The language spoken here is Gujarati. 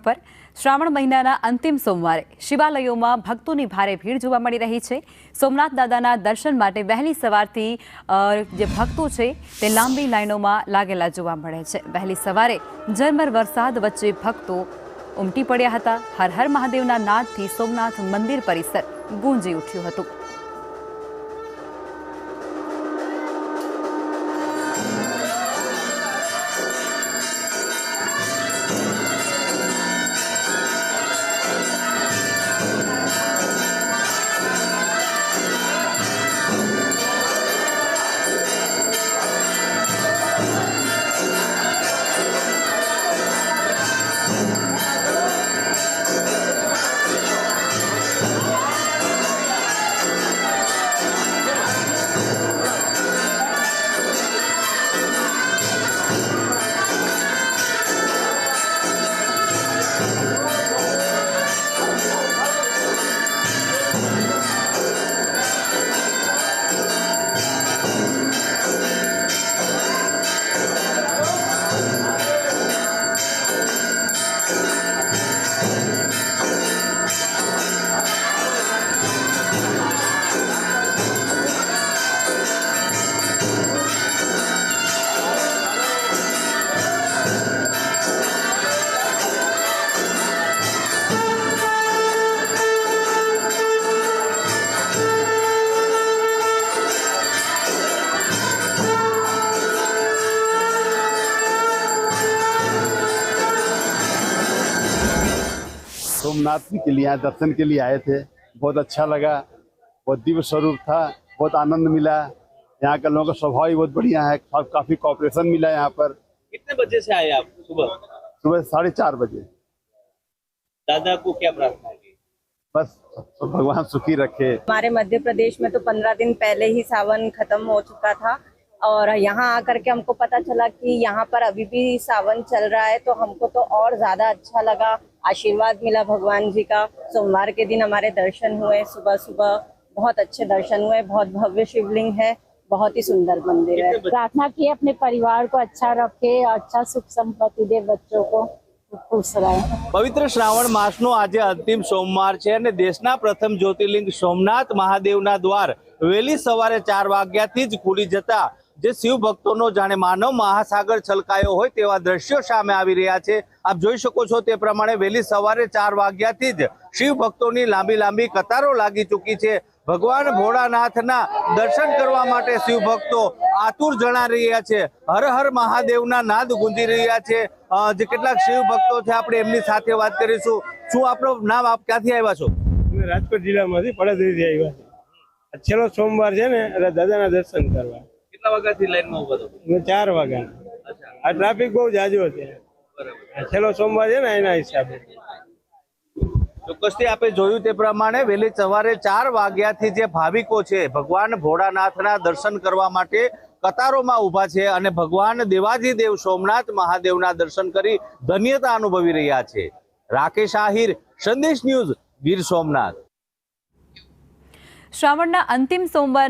પર શ્રાવણ મહિનાના અંતિમ સોમવારે શિવાલયોમાં ભક્તોની ભારે ભીડ જોવા મળી રહી છે। સોમનાથ દાદાના દર્શન માટે વહેલી સવારથી જે ભક્તો છે તે લાંબી લાઈનોમાં લાગેલા જોવા મળે છે। વહેલી સવારે ઝરમર વરસાદ વચ્ચે ભક્તો ઉમટી પડ્યા હતા। હર હર મહાદેવના નાદથી સોમનાથ મંદિર પરિસર ગુંજી ઉઠ્યું હતું। सोमनाथ जी के लिए यहाँ दर्शन के लिए आए थे। बहुत अच्छा लगा, बहुत दिव्य स्वरूप था, बहुत आनंद मिला। यहाँ के लोगों का स्वभाव भी बहुत बढ़िया है, काफी कोऑपरेशन मिला यहाँ पर। कितने बजे से आए आप? सुबह 4:30 बजे। दादा को क्या प्रार्थना की? बस तो भगवान सुखी रखे। हमारे मध्य प्रदेश में तो 15 दिन पहले ही सावन खत्म हो चुका था और यहाँ आकर के हमको पता चला कि यहाँ पर अभी भी सावन चल रहा है, तो हमको तो और ज्यादा अच्छा लगा। आशीर्वाद मिला भगवान जी का। सोमवार के दिन हमारे दर्शन हुए, सुबह सुबह बहुत अच्छे दर्शन हुए। बहुत भव्य शिवलिंग है, बहुत ही सुंदर मंदिर है। प्रार्थना की अपने परिवार को अच्छा रखे, अच्छा सुख संपत्ति दे, बच्चों को खुश रहे। पवित्र श्रावण मासनो આજે અંતિમ સોમવાર છે અને દેશના પ્રથમ જ્યોતિર્લિંગ સોમનાથ મહાદેવના દ્વાર વહેલી સવારે 4 વાગ્યાથી જ ખુલી જતા જે શિવ ભક્તોનો જાણે માનવ મહાસાગર છલકાયો હોય તેવા દ્રશ્યો સામે આવી રહ્યા છે। આપ જોઈ શકો છો તે પ્રમાણે વહેલી સવારે 4 વાગ્યાથી જ શિવ ભક્તોની લાંબી લાંબી કતારો લાગી ચૂકી છે। ભગવાન ભોળાનાથના દર્શન કરવા માટે શિવ ભક્તો આતુર જણાઈ રહ્યા છે। હર હર મહાદેવના નાદ ગુંજી રહ્યા છે। જે કેટલાક શિવ ભક્તો છે આપણે એમની સાથે વાત કરીશું। શું આપણું નામ? આપ ક્યાંથી આવ્યા છો? રાજકોટ જિલ્લામાંથી પડદરીથી આવ્યા છે। છેલ્લો સોમવાર છે ને એટલે દાદાના દર્શન કરવા। કેટલા વાગ્યાથી લાઈનમાં ઉભા છો? 4 વાગ્યા। આ ટ્રાફિક બહુ જાજો છે, છેલ્લો સોમવાર છે ને એના હિસાબે। ચોક્કસથી આપણે જોયું તે પ્રમાણે વહેલી સવારે 4 વાગ્યાથી જે ભાવિકો છે ભગવાન ભોળાનાથના દર્શન કરવા માટે કતારોમાં ઊભા છે અને ભગવાન દેવાધિદેવ સોમનાથ મહાદેવના દર્શન કરી ધન્યતા અનુભવી રહ્યા છે। રાકેશ આહિર, સંદેશ ન્યૂઝ, ગીર સોમનાથ। શ્રાવણના અંતિમ સોમવાર